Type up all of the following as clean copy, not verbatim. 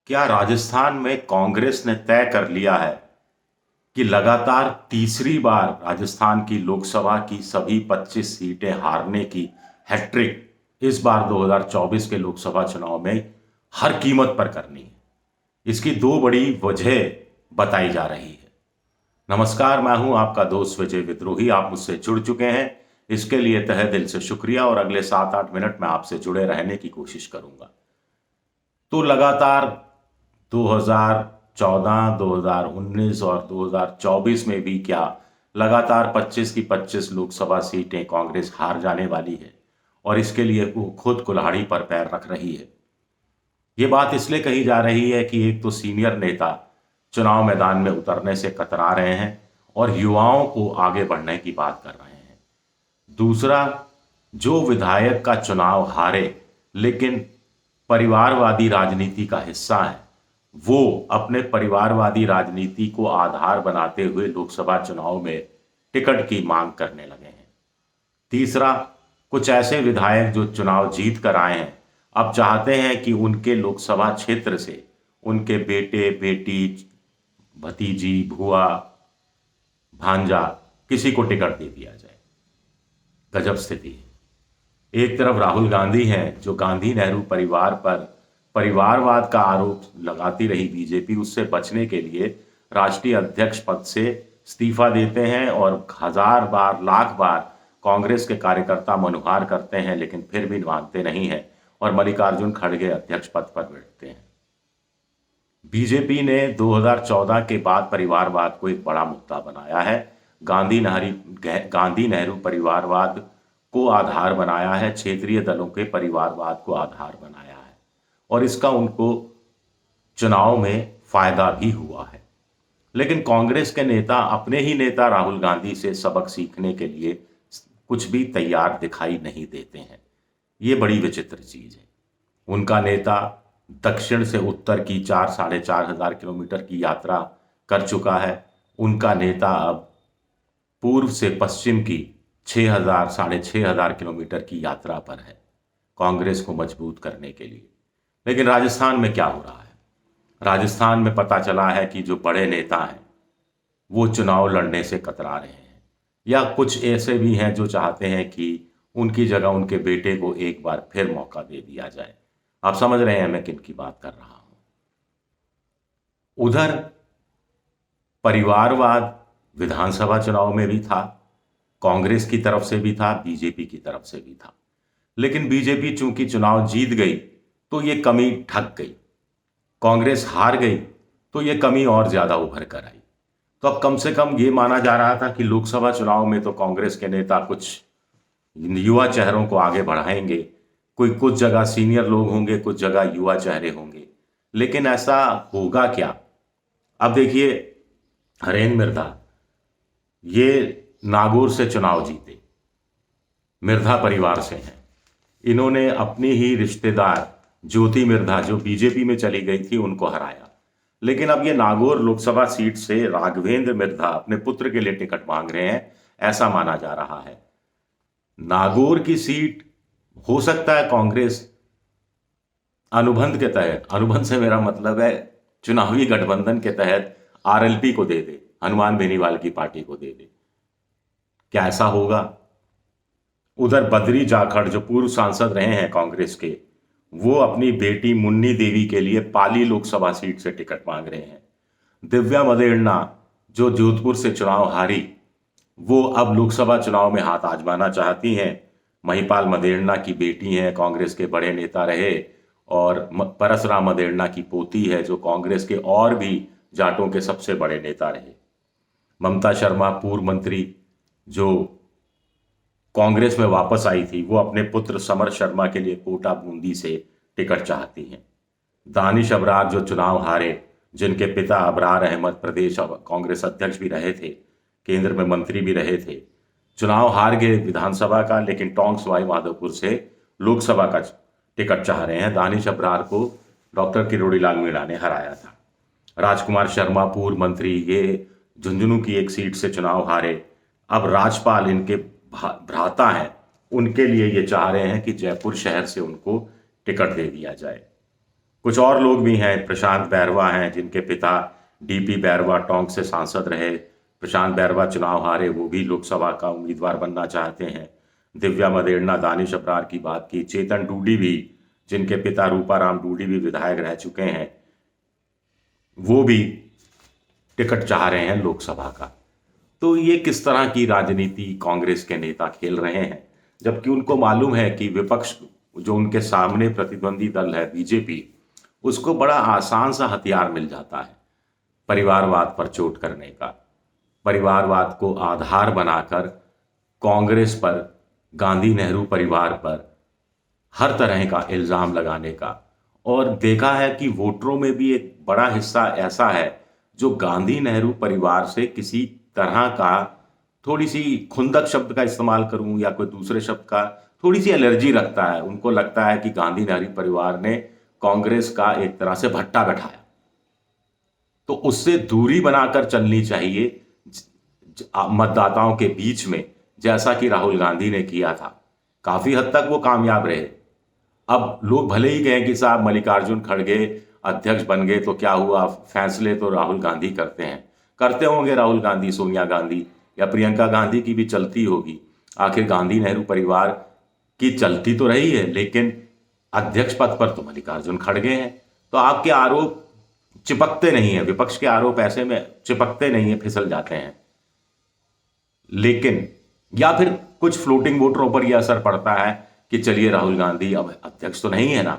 क्या राजस्थान में कांग्रेस ने तय कर लिया है कि लगातार तीसरी बार राजस्थान की लोकसभा की सभी 25 सीटें हारने की हैट्रिक इस बार 2024 के लोकसभा चुनाव में हर कीमत पर करनी है? इसकी दो बड़ी वजह बताई जा रही है। नमस्कार, मैं हूं आपका दोस्त विजय विद्रोही। आप मुझसे जुड़ चुके हैं, इसके लिए तहे दिल से शुक्रिया और अगले 7-8 मिनट में आपसे जुड़े रहने की कोशिश करूंगा। तो लगातार 2014, 2019 और 2024 में भी क्या लगातार 25 की 25 लोकसभा सीटें कांग्रेस हार जाने वाली है और इसके लिए वो खुद कुल्हाड़ी पर पैर रख रही है। ये बात इसलिए कही जा रही है कि एक तो सीनियर नेता चुनाव मैदान में उतरने से कतरा रहे हैं और युवाओं को आगे बढ़ने की बात कर रहे हैं। दूसरा, जो विधायक का चुनाव हारे लेकिन परिवारवादी राजनीति का हिस्सा है, वो अपने परिवारवादी राजनीति को आधार बनाते हुए लोकसभा चुनाव में टिकट की मांग करने लगे हैं। तीसरा, कुछ ऐसे विधायक जो चुनाव जीत कर आए हैं अब चाहते हैं कि उनके लोकसभा क्षेत्र से उनके बेटे बेटी, भतीजी, भुआ, भांजा किसी को टिकट दे दिया जाए। गजब स्थिति है। एक तरफ राहुल गांधी हैं जो गांधी नेहरू परिवार पर परिवारवाद का आरोप लगाती रही बीजेपी, उससे बचने के लिए राष्ट्रीय अध्यक्ष पद से इस्तीफा देते हैं और हजार बार लाख बार कांग्रेस के कार्यकर्ता मनुहार करते हैं, लेकिन फिर भी मानते नहीं हैं और मल्लिकार्जुन खड़गे अध्यक्ष पद पर बैठते हैं। बीजेपी ने 2014 के बाद परिवारवाद को एक बड़ा मुद्दा बनाया है। गांधी नेहरू परिवारवाद को आधार बनाया है, क्षेत्रीय दलों के परिवारवाद को आधार बनाया है और इसका उनको चुनाव में फायदा भी हुआ है। लेकिन कांग्रेस के नेता अपने ही नेता राहुल गांधी से सबक सीखने के लिए कुछ भी तैयार दिखाई नहीं देते हैं। ये बड़ी विचित्र चीज है। उनका नेता दक्षिण से उत्तर की 4-4.5 हजार किलोमीटर की यात्रा कर चुका है। उनका नेता अब पूर्व से पश्चिम की 6,000-6,500 किलोमीटर की यात्रा पर है कांग्रेस को मजबूत करने के लिए। लेकिन राजस्थान में क्या हो रहा है? राजस्थान में पता चला है कि जो बड़े नेता हैं वो चुनाव लड़ने से कतरा रहे हैं, या कुछ ऐसे भी हैं जो चाहते हैं कि उनकी जगह उनके बेटे को एक बार फिर मौका दे दिया जाए। आप समझ रहे हैं मैं किन की बात कर रहा हूं। उधर परिवारवाद विधानसभा चुनाव में भी था, कांग्रेस की तरफ से भी था, बीजेपी की तरफ से भी था। लेकिन बीजेपी चूंकि चुनाव जीत गई तो ये कमी ढक गई, कांग्रेस हार गई तो ये कमी और ज्यादा उभर कर आई। तो अब कम से कम ये माना जा रहा था कि लोकसभा चुनाव में तो कांग्रेस के नेता कुछ युवा चेहरों को आगे बढ़ाएंगे, कोई कुछ जगह सीनियर लोग होंगे, कुछ जगह युवा चेहरे होंगे। लेकिन ऐसा होगा क्या? अब देखिए, हरेन मिर्धा ये नागौर से चुनाव जीते, मिर्धा परिवार से हैं। इन्होंने अपनी ही रिश्तेदार ज्योति मिर्धा जो बीजेपी में चली गई थी उनको हराया। लेकिन अब ये नागौर लोकसभा सीट से राघवेंद्र मिर्धा अपने पुत्र के लिए टिकट मांग रहे हैं, ऐसा माना जा रहा है। नागौर की सीट हो सकता है कांग्रेस अनुबंध के तहत, अनुबंध से मेरा मतलब है चुनावी गठबंधन के तहत, आरएलपी को दे दे, हनुमान बेनीवाल की पार्टी को दे दे। क्या ऐसा होगा? उधर बद्री जाखड़ जो पूर्व सांसद रहे हैं कांग्रेस के, वो अपनी बेटी मुन्नी देवी के लिए पाली लोकसभा सीट से टिकट मांग रहे हैं। दिव्या मदेरणा जो जोधपुर से चुनाव हारी, वो अब लोकसभा चुनाव में हाथ आजमाना चाहती हैं। महिपाल मदेरणा की बेटी हैं, कांग्रेस के बड़े नेता रहे, और परसराम मदेरणा की पोती है जो कांग्रेस के और भी जाटों के सबसे बड़े नेता रहे। ममता शर्मा पूर्व मंत्री जो कांग्रेस में वापस आई थी, वो अपने पुत्र समर शर्मा के लिए कोटा बूंदी से टिकट चाहती हैं। दानिश अबरार जो चुनाव हारे, जिनके पिता अबरार अहमद प्रदेश कांग्रेस अध्यक्ष भी रहे थे, केंद्र में मंत्री भी रहे थे, चुनाव हार गए विधानसभा का, लेकिन टोंक सवाई माधोपुर से लोकसभा का टिकट चाह रहे हैं। दानिश अबरार को डॉक्टर किरोड़ी लाल मीणा ने हराया था। राजकुमार शर्मा पूर्व मंत्री, ये झुंझुनू की एक सीट से चुनाव हारे। अब राजपाल इनके भ्राता हैं, उनके लिए ये चाह रहे हैं कि जयपुर शहर से उनको टिकट दे दिया जाए। कुछ और लोग भी हैं, प्रशांत बैरवा हैं जिनके पिता डीपी बैरवा टोंक से सांसद रहे। प्रशांत बैरवा चुनाव हारे, वो भी लोकसभा का उम्मीदवार बनना चाहते हैं। दिव्या मदेरणा, दानिश अब्रार की बात की, चेतन डूडी भी, जिनके पिता रूपाराम डूडी भी विधायक रह चुके हैं, वो भी टिकट चाह रहे हैं लोकसभा का। तो ये किस तरह की राजनीति कांग्रेस के नेता खेल रहे हैं, जबकि उनको मालूम है कि विपक्ष जो उनके सामने प्रतिद्वंदी दल है बीजेपी, उसको बड़ा आसान सा हथियार मिल जाता है परिवारवाद पर चोट करने का, परिवारवाद को आधार बनाकर कांग्रेस पर, गांधी नेहरू परिवार पर हर तरह का इल्ज़ाम लगाने का। और देखा है कि वोटरों में भी एक बड़ा हिस्सा ऐसा है जो गांधी नेहरू परिवार से किसी तरह का, थोड़ी सी खुंदक शब्द का इस्तेमाल करूं या कोई दूसरे शब्द का, थोड़ी सी एलर्जी रखता है। उनको लगता है कि गांधी नेहरू परिवार ने कांग्रेस का एक तरह से भट्टा बैठाया, तो उससे दूरी बनाकर चलनी चाहिए मतदाताओं के बीच में, जैसा कि राहुल गांधी ने किया था। काफी हद तक वो कामयाब रहे। अब लोग भले ही कहें कि साहब मल्लिकार्जुन खड़गे अध्यक्ष बन गए तो क्या हुआ, फैसले तो राहुल गांधी करते हैं। करते होंगे राहुल गांधी, सोनिया गांधी या प्रियंका गांधी की भी चलती होगी। आखिर गांधी नेहरू परिवार की चलती तो रही है, लेकिन अध्यक्ष पद पर तो मल्लिकार्जुन खड़गे हैं। तो आपके आरोप चिपकते नहीं है, विपक्ष के आरोप ऐसे में चिपकते नहीं है, फिसल जाते हैं। लेकिन या फिर कुछ फ्लोटिंग वोटरों पर यह असर पड़ता है कि चलिए राहुल गांधी अब अध्यक्ष तो नहीं है ना,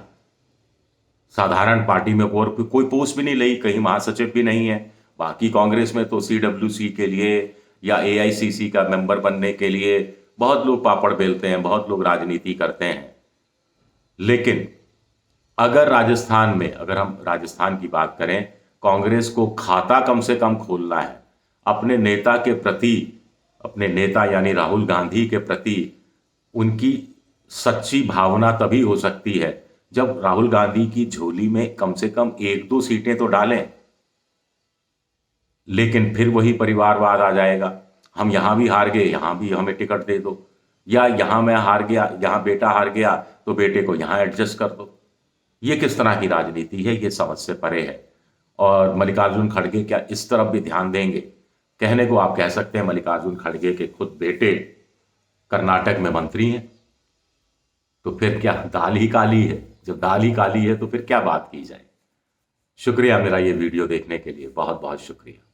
साधारण पार्टी में और कोई पोस्ट भी नहीं ली, कहीं महासचिव भी नहीं है। बाकी कांग्रेस में तो सीडब्ल्यूसी के लिए या एआईसीसी का मेंबर बनने के लिए बहुत लोग पापड़ बेलते हैं, बहुत लोग राजनीति करते हैं। लेकिन अगर राजस्थान में, अगर हम राजस्थान की बात करें, कांग्रेस को खाता कम से कम खोलना है अपने नेता के प्रति, अपने नेता यानी राहुल गांधी के प्रति उनकी सच्ची भावना तभी हो सकती है जब राहुल गांधी की झोली में कम से कम 1-2 सीटें तो डालें। लेकिन फिर वही परिवारवाद आ जाएगा, हम यहां भी हार गए, यहां भी हमें टिकट दे दो, या यहां मैं हार गया, यहां बेटा हार गया तो बेटे को यहां एडजस्ट कर दो। ये किस तरह की राजनीति है, ये समझ से परे है। और मल्लिकार्जुन खड़गे क्या इस तरफ भी ध्यान देंगे? कहने को आप कह सकते हैं मल्लिकार्जुन खड़गे के खुद बेटे कर्नाटक में मंत्री हैं, तो फिर क्या दाल ही काली है? जब दाल ही काली है तो फिर क्या बात की जाए। शुक्रिया मेरा ये वीडियो देखने के लिए, बहुत बहुत शुक्रिया।